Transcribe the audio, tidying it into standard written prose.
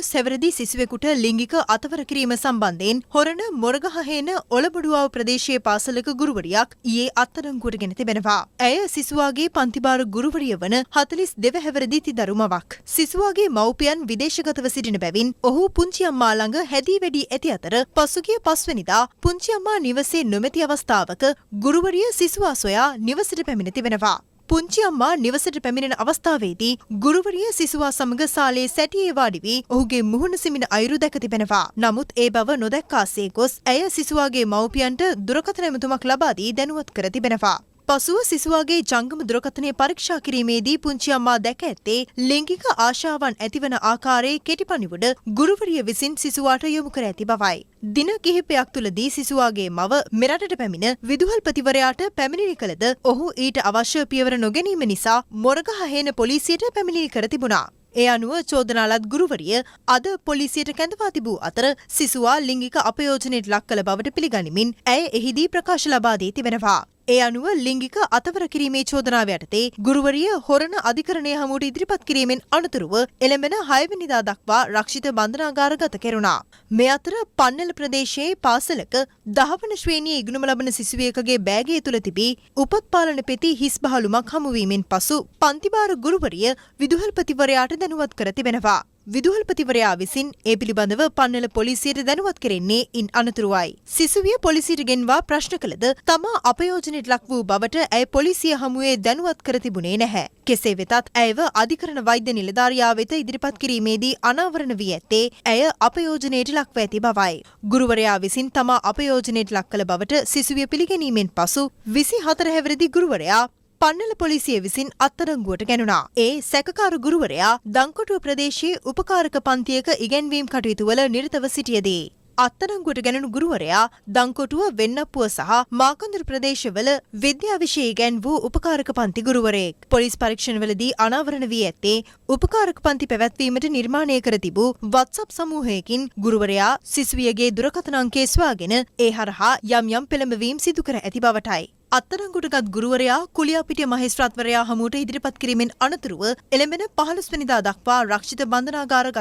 සෙවරදී සිසුවෙකුට ලිංගික අතවර කිරීම සම්බන්ධයෙන් හොරණ මොරගහහේන ඔලබඩුවාව ප්‍රදේශයේ පාසලක ගුරුවරියක් ඊයේ අත්අඩංගුවට ගෙන තිබෙනවා. ඇය සිසුවාගේ පන්තිභාර ගුරුවරිය වන 42 හැවිරිදි තිදරුමවක්. සිසුවාගේ මව්පියන් විදේශගතව සිටින බැවින් ඔහු පුංචි අම්මා ළඟ හැදී වැඩි ඇති අතර පසුගිය 5 වෙනිදා පුංචි අම්මා නිවසේ නොමැති අවස්ථාවක ගුරුවරිය සිසුවා සොයා නිවසට පැමිණ තිබෙනවා. පුංචි අම්මා නිවසට පැමිණෙන අවස්ථාවේදී ගුරුවරිය සිසුවා සමග සාලේ සැටියේ වාඩි වී ඔහුගේ මුහුණ සිමින අයුරු දැක තිබෙනවා. නමුත් ඒ බව නොදැක්කාසේ ගොස් ඇය සිසුවාගේ මව්පියන්ට දුරකථන ඇමතුමක් ලබා දී දැනුවත් කර තිබෙනවා. පසුව සිසුවාගේ ජංගම දුරකථනය පරීක්ෂා කිරීමේදී පුංචි අම්මා දැක ඇත්තේ ලිංගික ආශාවන් ඇතිවන ආකාරයේ කෙටිපණිවුඩ ගුරුවරිය විසින් සිසුවාට යොමු කර ඇති බවයි. දින කිහිපයක් තුළදී සිසුවාගේ මව මෙරටට පැමිණ විදුහල්පතිවරයාට පැමිණිලි කළද ඔහු ඊට අවශ්‍ය පියවර නොගැනීම නිසා මොරගහහේන පොලිසියට පැමිණිලි කර තිබුණා. ඒ අනුව චෝදනාලත් ගුරුවරිය අද පොලිසියට කැඳවා තිබූ අතර සිසුවා ලිංගික අපයෝජනයට ලක් කළ බවට පිළිගනිමින් ඇය එහිදී ප්‍රකාශ ලබා දී තිබෙනවා. ඒ අනුව ලිංගික අතවර කිරීමේ චෝදනාව යටතේ ගුරුවරිය හොරණ අධිකරණය හමුවට ඉදිරිපත් කිරීමෙන් අනතුරුව එළඹෙන 6 වෙනිදා දක්වා රක්ෂිත බන්ධනාගාරගත කෙරුණා. මේ අතර පන්නල ප්‍රදේශයේ පාසලක 10 වන ශ්‍රේණියේ ඉගෙනුම ලබන සිසුවෙකුගේ බෑගය තුල තිබී උපත් පාලන පෙති හිස් බහලුමක් හමුවීමෙන් පසු පන්තිභාර ගුරුවරිය විදුහල්පතිවරයාට දැනුවත් කර තිබෙනවා. විදුහල්පතිවරයා විසින් ඒ පිළිබඳව පන්නල පොලිසියට දැනුවත් කෙරෙන්නේ ඉන් අනතුරුවයි. සිසුවිය පොලිසියට ගෙන්වා ප්‍රශ්න කළද තමා අපයෝජනයට ලක් වූ බවට ඇය පොලිසිය හමුවේ දැනුවත් කර තිබුණේ නැහැ. කෙසේ වෙතත් ඇයව අධිකරණ වෛද්‍ය නිලධාරියා වෙත ඉදිරිපත් කිරීමේදී අනාවරණ වී ඇත්තේ ඇය අපයෝජනයට ලක්ව ඇති බවයි. ගුරුවරයා විසින් තමා අපයෝජනයට ලක් කළ බවට සිසුවිය පිළිගැනීමෙන් පසු 24 හැවිරිදි ගුරුවරයා පන්නල පොලිසිය විසින් අත්අඩංගුවට ගැනුණා. ඒ සැකකාර ගුරුවරයා දංකොටුව ප්‍රදේශයේ උපකාරක පන්තියක ඉගැන්වීම් කටයුතු වල නිරතව සිටියදී අත්අඩංගුවට ගැනුණු ගුරුවරයා දංකොටුව වෙන්නප්පුව සහ මාකන්දුර ප්‍රදේශවල විද්‍යා විෂය ඉගැන් වූ උපකාරක පන්ති ගුරුවරයෙක්. පොලිස් පරීක්ෂණවලදී අනාවරණ වී ඇත්තේ උපකාරක පන්ති පැවැත්වීමට නිර්මාණය කර තිබූ WhatsApp සමූහයකින් ගුරුවරයා සිසුවියගේ දුරකථන අංකය සොයාගෙන ඒ හරහා යම් පෙළඹවීම් සිදු කර ඇති බවටයි. අත්අඩංගුවටගත් ගුරුවරයා කුලියාපිටිය මහේස්ත්‍රාත්වරයා හමුවට ඉදිරිපත් කිරීමෙන් අනතුරුව එළඹෙන 15 වෙනිදා දක්වා රක්ෂිත බන්ධනාගාරගත